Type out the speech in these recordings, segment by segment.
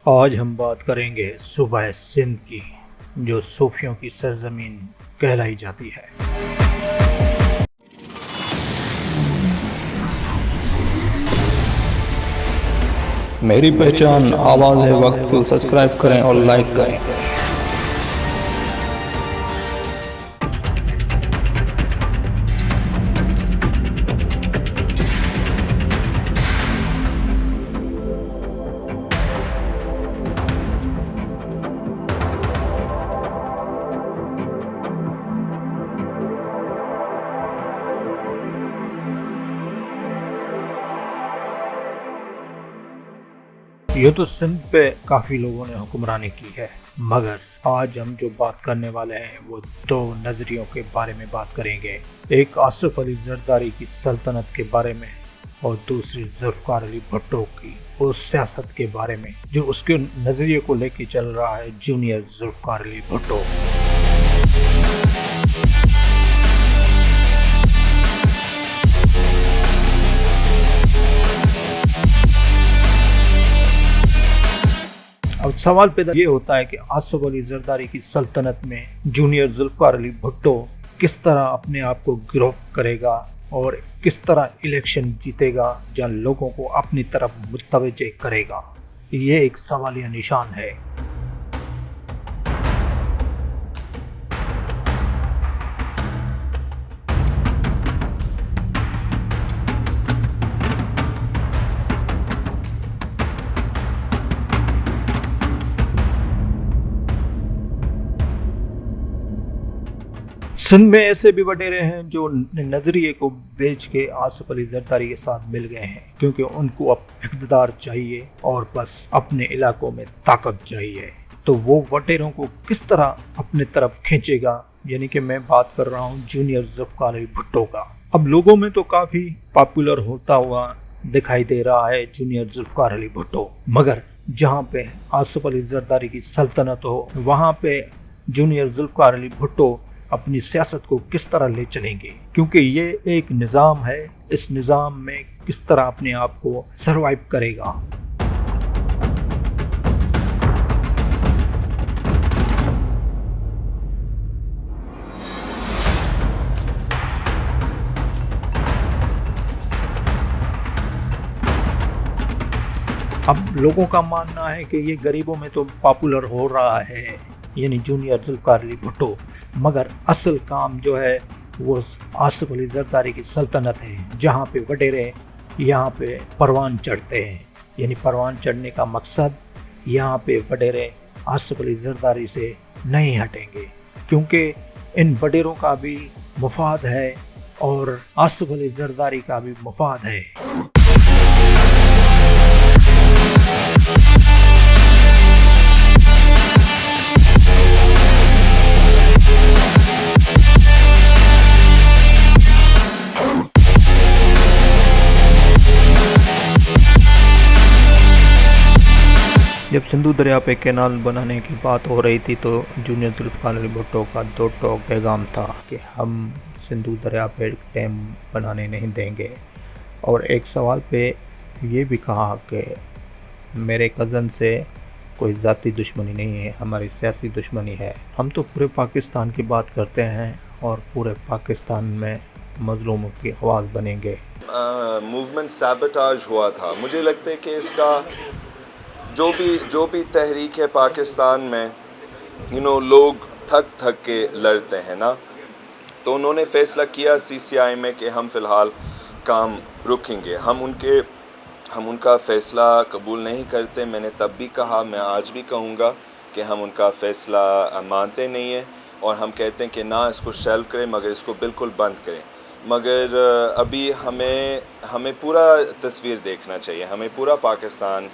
आज हम बात करेंगे सूबा सिंध की, जो सूफियों की सरजमीन कहलाई जाती है। मेरी पहचान आवाज़ है वक्त को सब्सक्राइब करें और लाइक करें। ये तो सिंध पे काफी लोगों ने हुक्मरानी की है, मगर आज हम जो बात करने वाले हैं वो दो नजरियों के बारे में बात करेंगे। एक आसिफ अली जरदारी की सल्तनत के बारे में और दूसरी जुल्फकार अली भुट्टो की उस सियासत के बारे में जो उसके नजरिए को लेके चल रहा है जूनियर जुल्फकार अली भुट्टो। अब सवाल पैदा ये होता है कि आसिफ अली जरदारी की सल्तनत में जूनियर जुल्फकार अली भुट्टो किस तरह अपने आप को गिरफ्त करेगा और किस तरह इलेक्शन जीतेगा, जहाँ लोगों को अपनी तरफ मुतवज्जे करेगा। ये एक सवालिया निशान है। सिंध में ऐसे भी वडेरे हैं जो नजरिए को बेच के आसिफ अली जरदारी के साथ मिल गए हैं, क्योंकि उनको अब इक़्तिदार चाहिए और बस अपने इलाकों में ताकत चाहिए। तो वो वडेरों को किस तरह अपने तरफ खींचेगा, यानी कि मैं बात कर रहा हूँ जूनियर जुल्फकार अली भुट्टो का। अब लोगों में तो काफी पॉपुलर होता हुआ दिखाई दे रहा है जूनियर जुल्फकार अली भुट्टो, मगर जहाँ पे आसिफ अली जरदारी की सल्तनत हो वहाँ पे जूनियर जुल्फकार अली भुट्टो अपनी सियासत को किस तरह ले चलेंगे, क्योंकि ये एक निज़ाम है। इस निज़ाम में किस तरह अपने आप को सरवाइव करेगा। अब लोगों का मानना है कि ये गरीबों में तो पॉपुलर हो रहा है, यानी जूनियर जुल्फकार अली भुट्टो, मगर असल काम जो है वो आसिफ अली जरदारी की सल्तनत है, जहाँ पे वडेरे यहाँ पे परवान चढ़ते हैं। यानी परवान चढ़ने का मकसद, यहाँ पे वडेरे आसिफ अली जरदारी से नहीं हटेंगे, क्योंकि इन वडेरों का भी मुफाद है और आसिफ अली जरदारी का भी मुफाद है। जब सिंधु दरिया पे कैनाल बनाने की बात हो रही थी तो जूनियर जुल्फकार अली भुट्टो का दो टोक पैगाम था कि हम सिंधु दरिया पे डैम बनाने नहीं देंगे, और एक सवाल पे ये भी कहा कि मेरे कज़न से कोई ज़ाती दुश्मनी नहीं है, हमारी सियासी दुश्मनी है। हम तो पूरे पाकिस्तान की बात करते हैं और पूरे पाकिस्तान में मजलूमों की आवाज़ बनेंगे। मूवमेंट सैबोटाज हुआ था। मुझे लगता है कि इसका जो भी तहरीक है पाकिस्तान में, लोग थक के लड़ते हैं ना, तो उन्होंने फ़ैसला किया सीसीआई में कि हम फ़िलहाल काम रुकेंगे। हम उनका फ़ैसला कबूल नहीं करते। मैंने तब भी कहा, मैं आज भी कहूँगा कि हम उनका फ़ैसला मानते नहीं हैं और हम कहते हैं कि ना इसको शेल्व करें, मगर इसको बिल्कुल बंद करें। मगर अभी हमें पूरा तस्वीर देखना चाहिए, हमें पूरा पाकिस्तान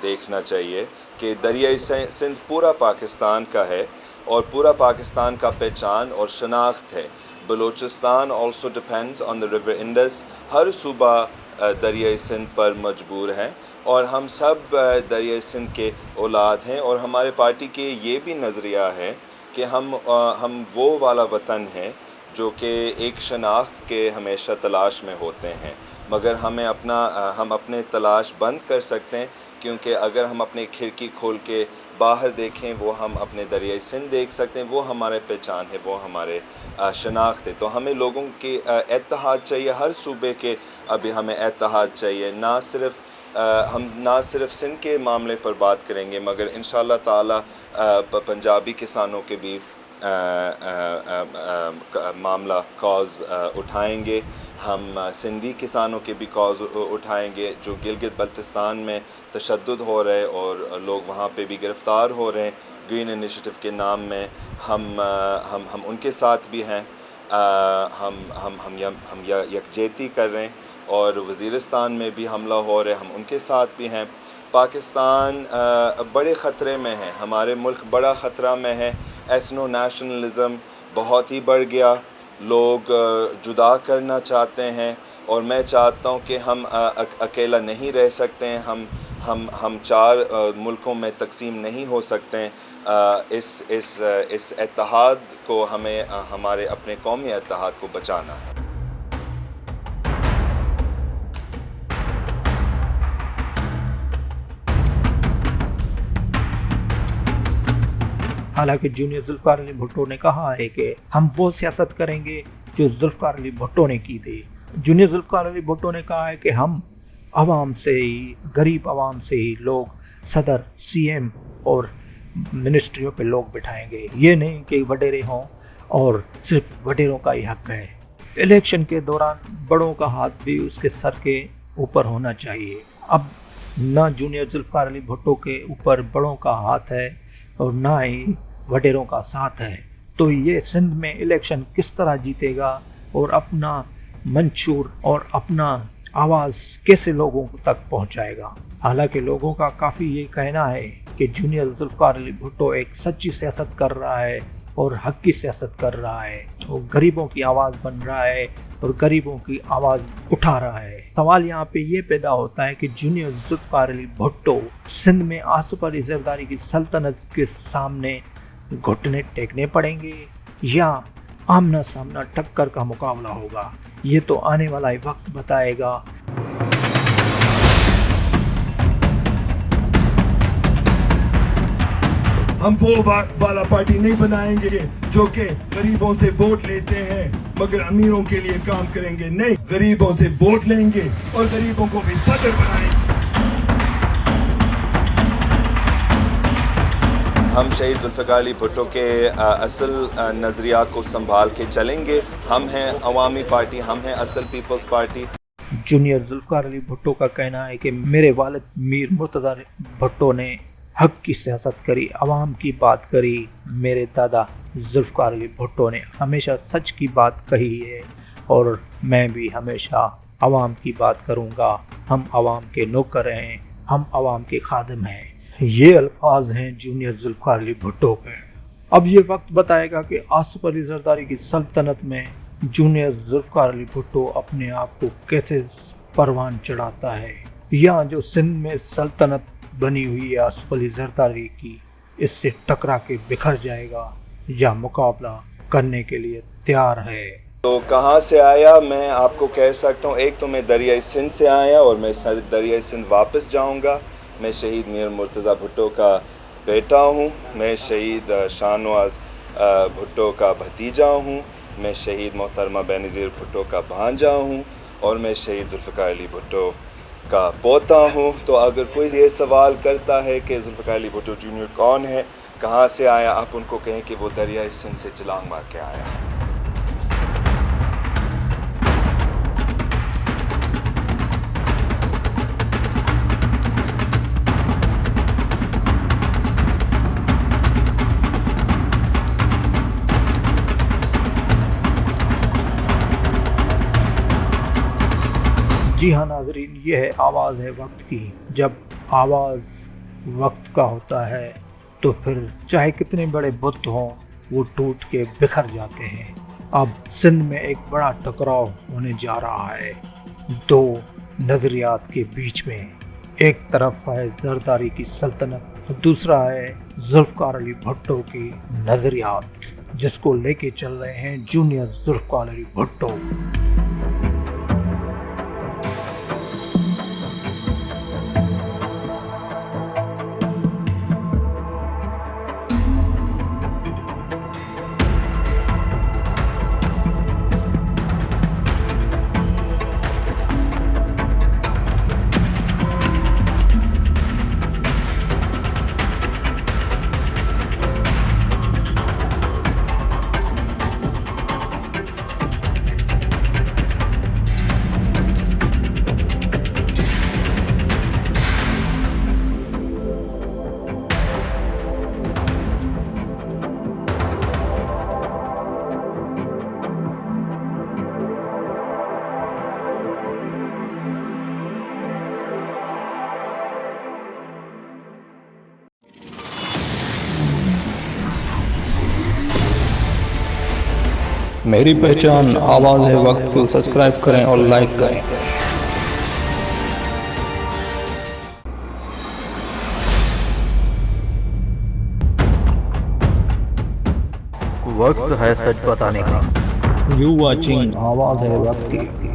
देखना चाहिए कि दरियाई सिंध पूरा पाकिस्तान का है और पूरा पाकिस्तान का पहचान और शनाख्त है। Balochistan also depends on the river Indus. हर सूबा दरियाई सिंध पर मजबूर हैं और हम सब दरियाई सिंध के औलाद हैं, और हमारे पार्टी के ये भी नज़रिया है कि हम वो वाला वतन है जो कि एक शनाख्त के हमेशा तलाश में होते हैं, मगर हम अपने तलाश बंद कर सकते हैं क्योंकि अगर हम अपनी खिड़की खोल के बाहर देखें वो हम अपने दरियाई सिंध देख सकते हैं, वो हमारे पहचान है, वो हमारे शनाख्त है। तो हमें लोगों की इत्तेहाद चाहिए, हर सूबे के अभी हमें इत्तेहाद चाहिए। हम ना सिर्फ सिंध के मामले पर बात करेंगे मगर इंशाअल्लाह ताला पंजाबी किसानों के भी मामला कॉज उठाएंगे। हम सिंधी किसानों के भी कॉज उठाएंगे जो गिलगित बल्तिस्तान में तशद्दुद हो रहे और लोग वहाँ पे भी गिरफ़्तार हो रहे हैं ग्रीन इनिशिएटिव के नाम में। हम उनके साथ भी हैं। हम यकजहती कर रहे हैं और वज़ीरिस्तान में भी हमला हो रहे हैं, हम उनके साथ भी हैं। पाकिस्तान बड़े ख़तरे में है, हमारे मुल्क बड़ा ख़तरा में है। एथनो नेशनलिज़म बहुत ही बढ़ गया, लोग जुदा करना चाहते हैं और मैं चाहता हूँ कि हम अकेला नहीं रह सकते हैं। हम 4 मुल्कों में तकसीम नहीं हो सकते हैं। इस इत्तेहाद को हमें हमारे अपने कौमी इत्तेहाद को बचाना है। हालांकि जूनियर जुल्फ़िकार अली भुट्टो ने कहा है कि हम वो सियासत करेंगे जो जुल्फ़िकार अली भुट्टो ने की थी। जूनियर जुल्फ़िकार अली भुट्टो ने कहा है कि हम आवाम से ही, गरीब आवाम से ही लोग सदर, सीएम और मिनिस्ट्रियों पे लोग बिठाएंगे। ये नहीं कि वडेरे हों और सिर्फ वडेरों का ही हक है। इलेक्शन के दौरान बड़ों का हाथ भी उसके सर के ऊपर होना चाहिए। अब ना जूनियर जुल्फ़िकार अली भुट्टो के ऊपर बड़ों का हाथ है और ना ही वडेरों का साथ है, तो ये सिंध में इलेक्शन किस तरह जीतेगा और अपना मंशूर और अपना आवाज़ कैसे लोगों तक पहुंचाएगा। हालांकि लोगों का काफ़ी ये कहना है कि जूनियर जुल्फ़िकार अली भुट्टो एक सच्ची सियासत कर रहा है और हक की सियासत कर रहा है, वो गरीबों की आवाज़ बन रहा है और गरीबों की आवाज़ उठा रहा है। सवाल यहाँ पे ये पैदा होता है कि जूनियर जुल्फ़िकार अली भुट्टो सिंध में आसिफ अली जरदारी की सल्तनत के सामने घुटने टेकने पड़ेंगे या आमना सामना टक्कर का मुकाबला होगा, ये तो आने वाला ही वक्त बताएगा। हम वो वाला पार्टी नहीं बनाएंगे जो कि गरीबों से वोट लेते हैं मगर अमीरों के लिए काम करेंगे। नहीं, गरीबों से वोट लेंगे और गरीबों को भी सदर बनाएंगे। हम शहीद जुल्फ़िकार अली भुट्टो के असल नज़रिया को संभाल के चलेंगे। हम हैं अवामी पार्टी, हम हैं असल peoples party. Junior Zulfikar Ali Bhutto का कहना है कि मेरे वालिद मीर मुर्तज़ा भुट्टो ने हक की सियासत करी, अवाम की बात करी। मेरे दादा जुल्फ़िकार अली भुट्टो ने हमेशा सच की बात कही है और मैं भी हमेशा अवाम की बात करूँगा। हम अवाम के नौकर हैं, हम अवाम के खादिम हैं। ये अल्फाज हैं जूनियर जुल्फ़िकार अली भुट्टो के। अब ये वक्त बताएगा कि आसिफ अली जरदारी की सल्तनत में जूनियर जुल्फ़िकार अली भुट्टो अपने आप को कैसे परवान चढ़ाता है, या जो सिंध में सल्तनत बनी हुई है आसिफ अली जरदारी की, इससे टकरा के बिखर जाएगा या मुकाबला करने के लिए तैयार है। तो कहाँ से आया मैं आपको कह सकता हूँ। एक तो मैं दरियाई सिंध से आया और मैं दरियाई सिंध वापस जाऊँगा। मैं शहीद मीर मुर्तज़ा भुट्टो का बेटा हूँ, मैं शहीद शाहनवाज़ भुट्टो का भतीजा हूँ, मैं शहीद मोहतरमा बेनज़ीर भुट्टो का भांजा हूँ और मैं शहीद जुल्फ़िकार अली भुट्टो का पोता हूँ। तो अगर कोई ये सवाल करता है कि जुल्फ़िकार अली भुट्टो जूनियर कौन है, कहाँ से आया, आप उनको कहें कि वो दरियाई सिंध से छलांग मार के आया है। जी हाँ नाजरीन, ये है आवाज़ है वक्त की। जब आवाज़ वक्त का होता है तो फिर चाहे कितने बड़े बुत हों वो टूट के बिखर जाते हैं। अब सिंध में एक बड़ा टकराव होने जा रहा है दो नज़रियात के बीच में। एक तरफ है जरदारी की सल्तनत, दूसरा है जुल्फ़िकार अली भुट्टो की नज़रियात, जिसको लेके चल रहे हैं जूनियर जुल्फ़िकार अली भुट्टो। मेरी पहचान आवाज़ है वक्त को सब्सक्राइब करें और लाइक करें। वक्त है सच बताने का। यू वाचिंग आवाज़ है वक्त की।